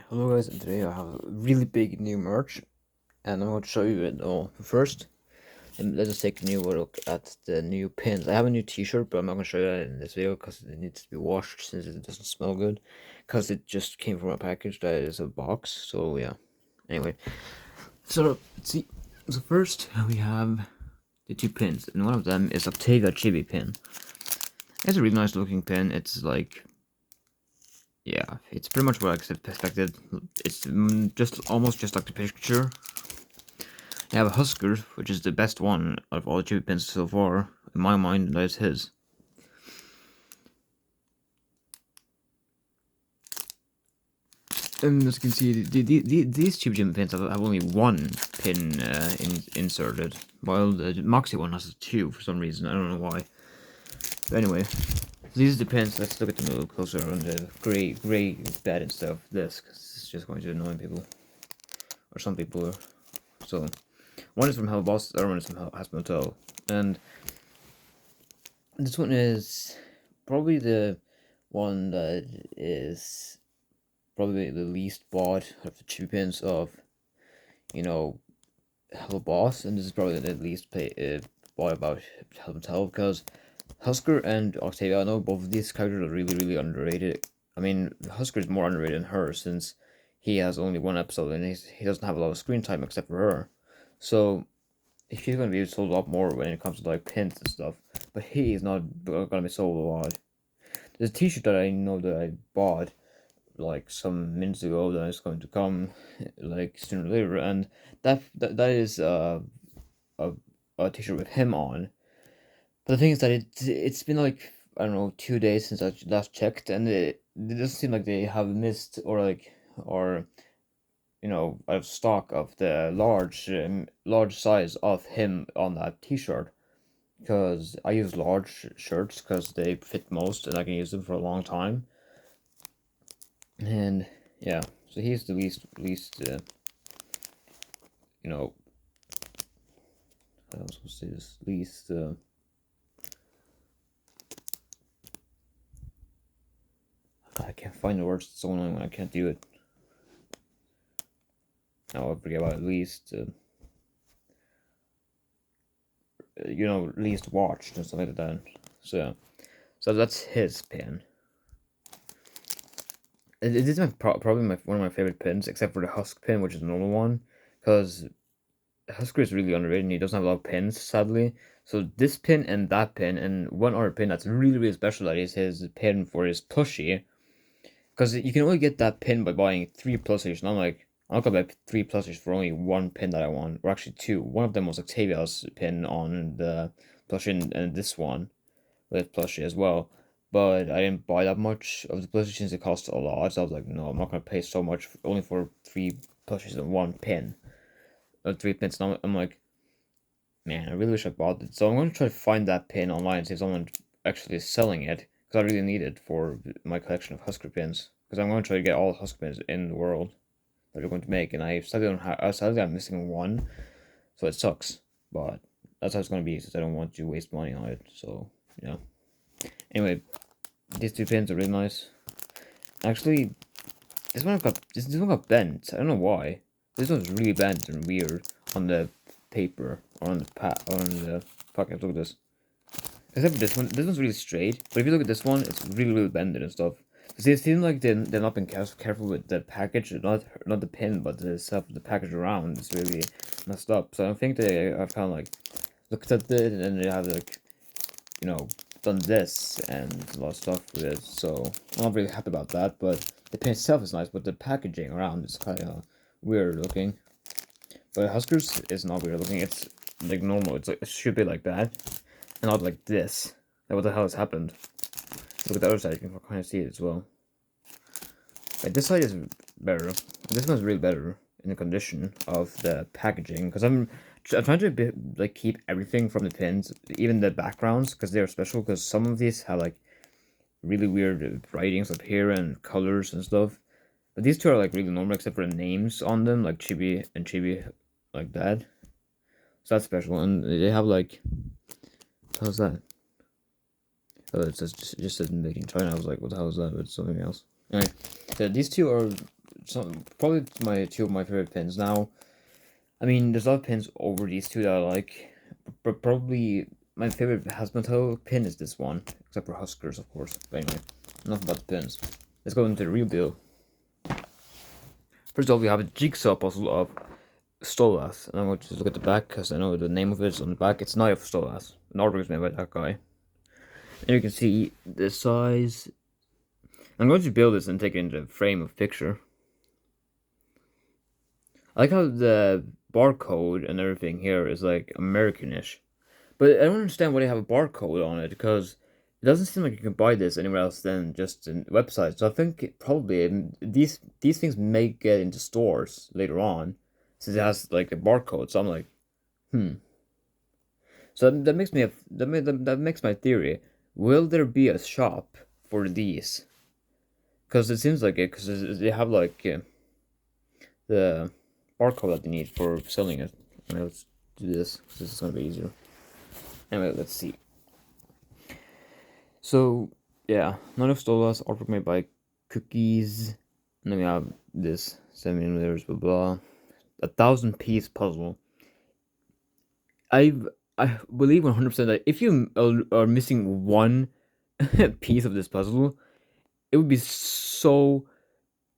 Hello guys, and today I have a really big new merch and I'm going to show you it all. First, let's just take a new look at the new pins. I have a new t-shirt, but I'm not going to show you that in this video because it needs to be washed since it doesn't smell good. Because it just came from a package that is a box, so yeah. Anyway, so let's see. So first, we have the two pins, and one of them is Octavia Chibi pin. It's a really nice looking pin. It's like, yeah, it's pretty much what I expected. It's just almost just like the picture. I have a Husker, which is the best one out of all the chibi pins so far. In my mind, that is his. And as you can see, these chibi pins have only one pin inserted, while the Moxie one has two for some reason. I don't know why. But anyway, these are the pins. Let's look at them a little closer on the grey bed instead of this, because it's just going to annoy people. Or some people. So, one is from Hell Boss, the other one is from Hasbro Hotel. And this one is probably the one that is probably the least bought of the chibi pins of, you know, Hello Boss, and this is probably the least bought about Hello Hotel because Husker and Octavia, I know both of these characters are really underrated. I mean, Husker is more underrated than her since he has only one episode and he doesn't have a lot of screen time except for her. So he's going to be sold a lot more when it comes to like pins and stuff, but he is not going to be sold a lot. There's a t-shirt that I know that I bought like some minutes ago that is going to come like sooner or later, and that is a, a t-shirt with him on. But the thing is that it's been like, I don't know, 2 days since I last checked, and it doesn't seem like they have missed or out of stock of the large size of him on that t-shirt, because I use large shirts because they fit most and I can use them for a long time. And yeah, so he's the least you know how am I supposed to say this, least I can't find the words. It's so annoying when I can't do it. Now I forget about least least watched and stuff like that. So yeah, so that's his pin. It is probably one of my favorite pins, except for the Husk pin, which is the normal one, because Husker is really underrated and he doesn't have a lot of pins, sadly. So this pin and that pin and one other pin that's really special that is his pin for his plushie. Because you can only get that pin by buying 3 plushies, and I'm like, I'm not gonna buy 3 plushies for only one pin that I want. Or actually two. One of them was Octavia's pin on the plushie and this one with plushie as well. But I didn't buy that much of the plushies since it cost a lot. So I was like, no, I'm not gonna pay so much only for 3 plushies and one pin. 3 pins. And I'm like, man, I really wish I bought it. So I'm going to try to find that pin online, see if someone actually is selling it, because I really need it for my collection of Husker pins. Because I'm going to try to get all Husker pins in the world that they're going to make, and sadly I'm missing one, so it sucks. But that's how it's going to be, since I don't want to waste money on it. So yeah. Anyway, these two pins are really nice. Actually, this one got bent. I don't know why. This one's really bent and weird on the paper or on the fuck. Look at this. Except for this one's really straight. But if you look at this one, it's really bended and stuff. See, it seems like they've not been careful with the package, not the pin, but the stuff, the package around is really messed up. So I think they have kind of like looked at it and then they have like done this and a lot of stuff with it. So I'm not really happy about that. But the pin itself is nice, but the packaging around is kind of weird looking. But Huskers is not weird looking. It's like normal. It should be like that, and not like this. Like, what the hell has happened? Look at the other side. You can kind of see it as well. Like, this side is better. This one's really better in the condition of the packaging, because I'm trying to keep everything from the pins, even the backgrounds, because they're special. Because some of these have like really weird writings up here and colors and stuff. But these two are like really normal, except for the names on them, like Chibi and Chibi, like that. So that's special, and they have like, how's that? Oh, it just says made in China. I was like, what the hell is that? It's something else. Anyway, so these two are probably two of my favorite pins now. I mean, there's a lot of pins over these two that I like, but probably my favorite Hasbro pin is this one, except for Huskers, of course. But anyway, enough about the pins. Let's go into the real deal. First off, we have a jigsaw puzzle of Stolas, and I'm going to look at the back because I know the name of it is on the back. It's Knight of Stolas. An artwork is made by that guy. And you can see the size. I'm going to build this and take it into a frame of picture. I like how the barcode and everything here is like Americanish. But I don't understand why they have a barcode on it, because it doesn't seem like you can buy this anywhere else than just in websites. So I think probably these things may get into stores later on, since it has like a barcode. So I'm like, So that makes me that makes my theory. Will there be a shop for these? Because it seems like it, because they have like the barcode that they need for selling it. Anyway, let's do this, because this is gonna be easier. Anyway, let's see. So yeah, None of Stolas, artwork made by Cookies, and then we have this 7mm, blah blah, 1,000-piece puzzle. I believe 100% that if you are missing one piece of this puzzle, it would be so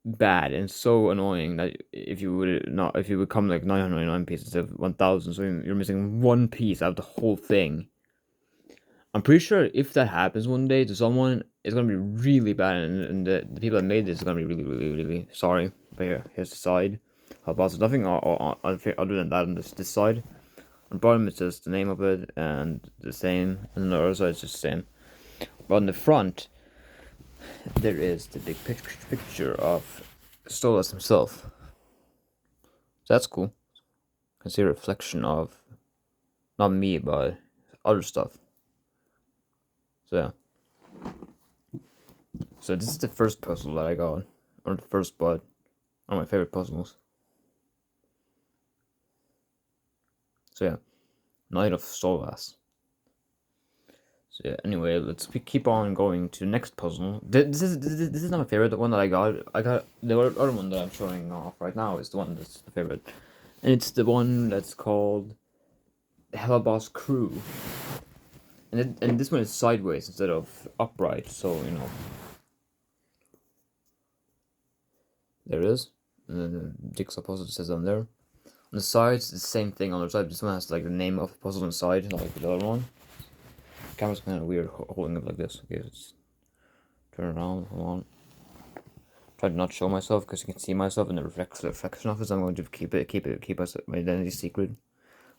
bad and so annoying that if you would come like 999 pieces of 1,000, so you're missing one piece out of the whole thing. I'm pretty sure if that happens one day to someone, it's gonna be really bad, and the people that made this is gonna be really, really, really sorry. But here's the side. There's nothing other than that on this side. On the bottom, it's just the name of it and the same, and on the other side, it's just the same. But on the front, there is the big picture of Stolas himself. So that's cool. You can see a reflection of, not me, but other stuff. So yeah. So this is the first puzzle that I got, or the first, but one of my favorite puzzles. So yeah, Knight of Stolas. So yeah, anyway, let's keep on going to the next puzzle. This is not my favorite. The one that I got the other one that I'm showing off right now is the one that's the favorite, and it's the one that's called Helaboss Crew. And this one is sideways instead of upright, so you know. There it is. And then the jigsaw puzzle says on there. On the sides, the same thing on the side. This one has like the name of the puzzle inside, like the other one. The camera's kind of weird holding it like this. Okay, let's turn it around. Hold on. Try to not show myself because you can see myself in the reflection of it. So I'm going to keep us my identity secret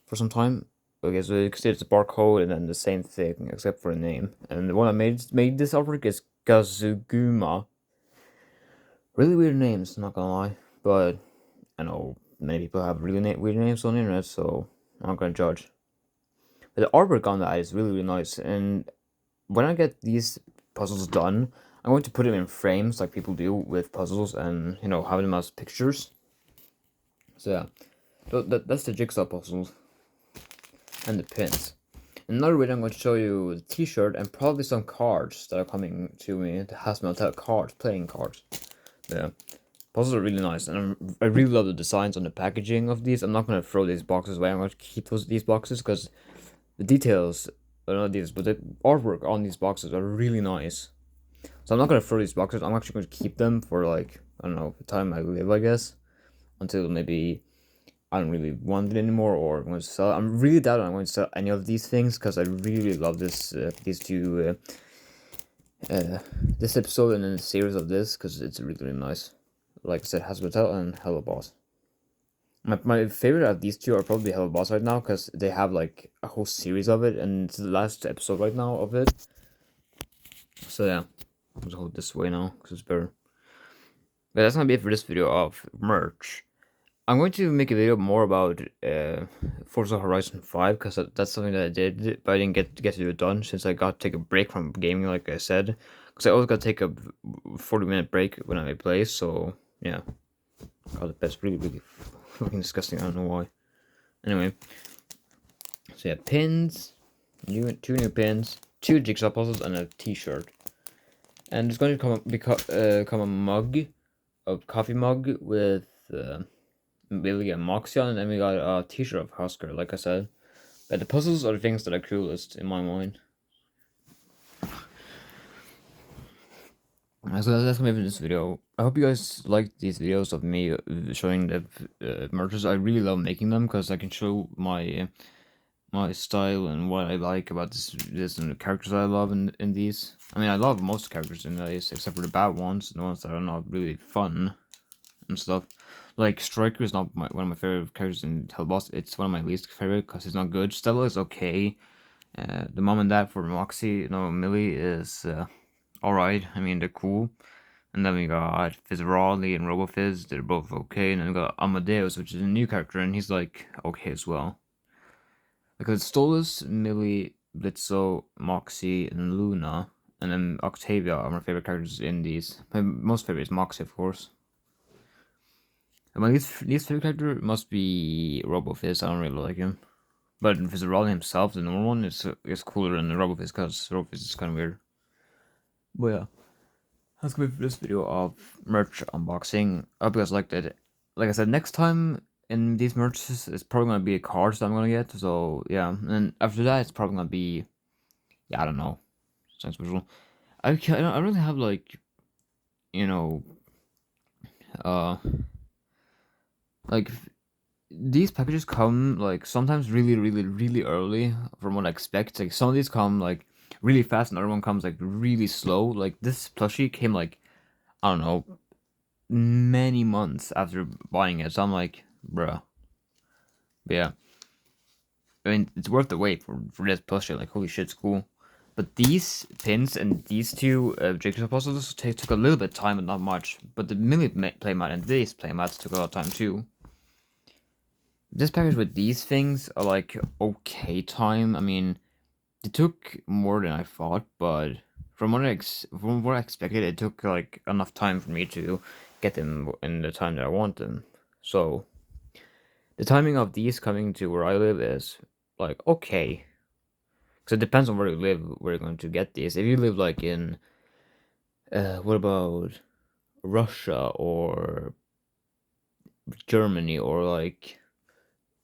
for some time. Okay, so you can see it's a barcode and then the same thing except for a name. And the one I made this artwork is Kazuguma. Really weird names, not gonna lie, but I know many people have really weird names on the internet, so I'm not gonna judge. But the artwork on that is really, really nice, and when I get these puzzles done, I'm going to put them in frames like people do with puzzles, and you know, have them as pictures. So yeah, that's the jigsaw puzzles and the pins. Another way, I'm going to show you the T-shirt and probably some cards that are coming to me. The Hasbro cards, playing cards. Yeah, puzzles are really nice, and I really love the designs on the packaging of these. I'm not going to throw these boxes away. I'm going to keep these boxes because the details, not these, but the artwork on these boxes are really nice. So I'm not going to throw these boxes. I'm actually going to keep them for like, I don't know, the time I live, I guess, until maybe I don't really want it anymore, or I'm going to sell it. I'm really doubting I'm going to sell any of these things because I really love these two. This episode and then a series of this because it's really, really nice. Like I said, Hasbro and Helaboss. My favorite of these two are probably Helaboss right now because they have like a whole series of it, and it's the last episode right now of it. So yeah, I'll just hold it this way now because it's better. But that's gonna be it for this video of merch. I'm going to make a video more about Forza Horizon 5 because that's something that I did, but I didn't get to do it done since I got to take a break from gaming, like I said. Because I always got to take a 40-minute break when I play, so yeah. God, that's really, really fucking disgusting. I don't know why. Anyway, so yeah, pins, two new pins, 2 jigsaw puzzles, and a T-shirt. And it's going to come a mug a coffee mug with Billy and Moxie on, and then we got a T-shirt of Husker. Like I said, but the puzzles are the things that are coolest in my mind. So that's gonna be this video. I hope you guys like these videos of me showing the merges. I really love making them because I can show my style and what I like about this and the characters I love in these. I mean, I love most characters in these except for the bad ones, the ones that are not really fun and stuff. Like Striker is not one of my favorite characters in Hellboss. It's one of my least favorite because he's not good. Stella is okay. The mom and dad for Moxie, Millie is alright. I mean, they're cool. And then we got Fizzrolli and RoboFizz, they're both okay. And then we got Amadeus, which is a new character, and he's like okay as well. Because Stolas, Millie, Blitzo, Moxie, and Luna, and then Octavia are my favorite characters in these. My most favorite is Moxie, of course. And my least favorite character must be RoboFizz. I don't really like him. But Fizzrolli himself, the normal one, is cooler than the RoboFizz because RoboFizz is kind of weird. But yeah. That's gonna be for this video of merch unboxing. I hope you guys liked it. Like I said, next time in these merches, it's probably gonna be cards that I'm gonna get. So yeah, and then after that, it's probably gonna be, yeah, I don't know, something special. I don't really have like, you know, uh, like these packages come like sometimes really early from what I expect. Like some of these come like really fast, and other one comes like really slow. Like this plushie came like, I don't know, many months after buying it. So I'm like, bruh. But yeah, I mean, it's worth the wait for this plushie. Like, holy shit, it's cool. But these pins and these two Jigsaw puzzles took a little bit of time, but not much. But the Millie playmat and this playmat took a lot of time too. This package with these things are like okay time. I mean, it took more than I thought, but from what I expected, it took like enough time for me to get them in the time that I want them. So the timing of these coming to where I live is like okay. So it depends on where you live, where you're going to get these. If you live like in what about Russia or Germany or like,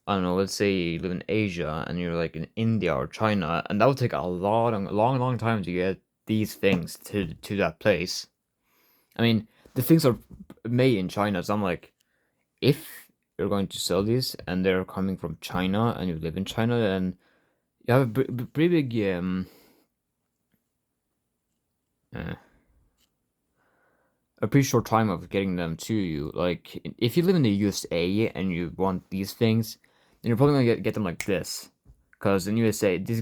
I don't know, let's say you live in Asia and you're like in India or China, and that would take a long time to get these things to that place. I mean, the things are made in China, so I'm like, if you're going to sell these and they're coming from China and you live in China, then you have a pretty big uh, a pretty short time of getting them to you. Like if you live in the USA and you want these things, then you're probably gonna get them like this, because in USA, these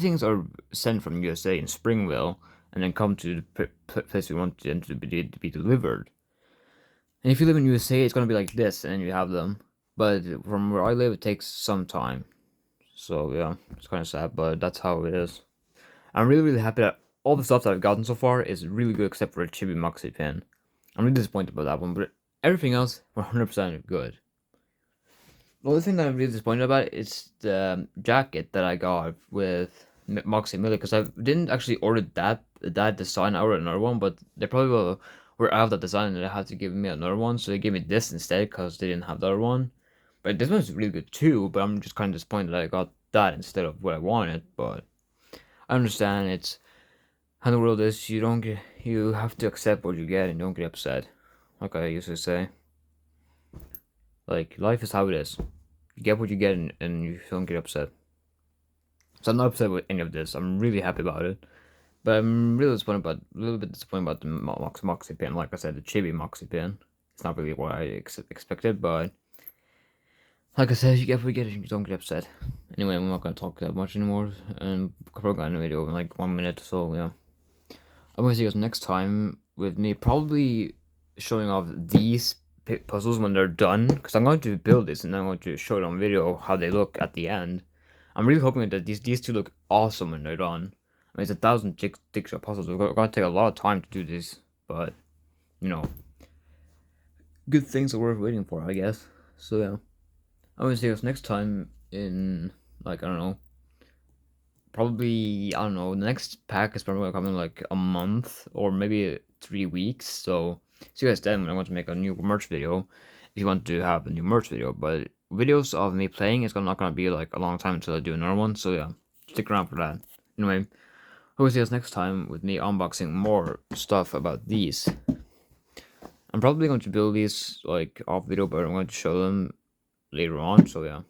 things are sent from USA in Springville and then come to the place we want them to be delivered. And if you live in USA, it's gonna be like this, and you have them. But from where I live, it takes some time. So yeah, it's kind of sad, but that's how it is. I'm really happy that all the stuff that I've gotten so far is really good, except for a Chibi Moxie pin. I'm really disappointed about that one, but everything else 100% good. The only thing that I'm really disappointed about is the jacket that I got with Moxie Miller, because I didn't actually order that design. I ordered another one, but they probably were out of that design and they had to give me another one, so they gave me this instead because they didn't have the other one. But this one's really good too, but I'm just kind of disappointed that I got that instead of what I wanted. But I understand it's how the world is. You have to accept what you get and don't get upset, like I used to say. Like life is how it is. You get what you get, and you don't get upset. So I'm not upset with any of this. I'm really happy about it. But I'm really disappointed about, a little bit disappointed about the Moxie pin. Like I said, the Chibi Moxie pin. It's not really what I expected, but like I said, you get what you get and you don't get upset. Anyway, I'm not gonna talk that much anymore, and probably got a video in like 1 minute, so yeah. I'm gonna see you guys next time with me probably showing off these puzzles when they're done, because I'm going to build this and I'm going to show it on video how they look at the end. I'm really hoping that these two look awesome when they're done. I mean, it's 1,000 jigsaw puzzles. We're gonna take a lot of time to do this, but you know, good things are worth waiting for, I guess. So yeah, I'm gonna see you guys next time in like, I don't know, the next pack is probably gonna come in like a month or maybe 3 weeks. So See you guys then when I want to make a new merch video. If you want to have a new merch video, but videos of me playing is not gonna be like a long time until I do another one. So yeah, stick around for that. Anyway, hope to see us next time with me unboxing more stuff about these. I'm probably going to build these like off video, but I'm going to show them later on. So yeah.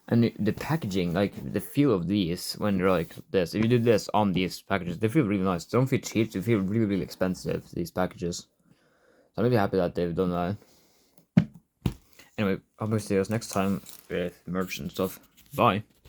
And the packaging, like the feel of these when they're like this, if you do this on these packages, they feel really nice. They don't feel cheap, they feel really, really expensive, these packages. So I'm really happy that they've done that. Anyway, I'll see you guys next time with merch and stuff. Bye.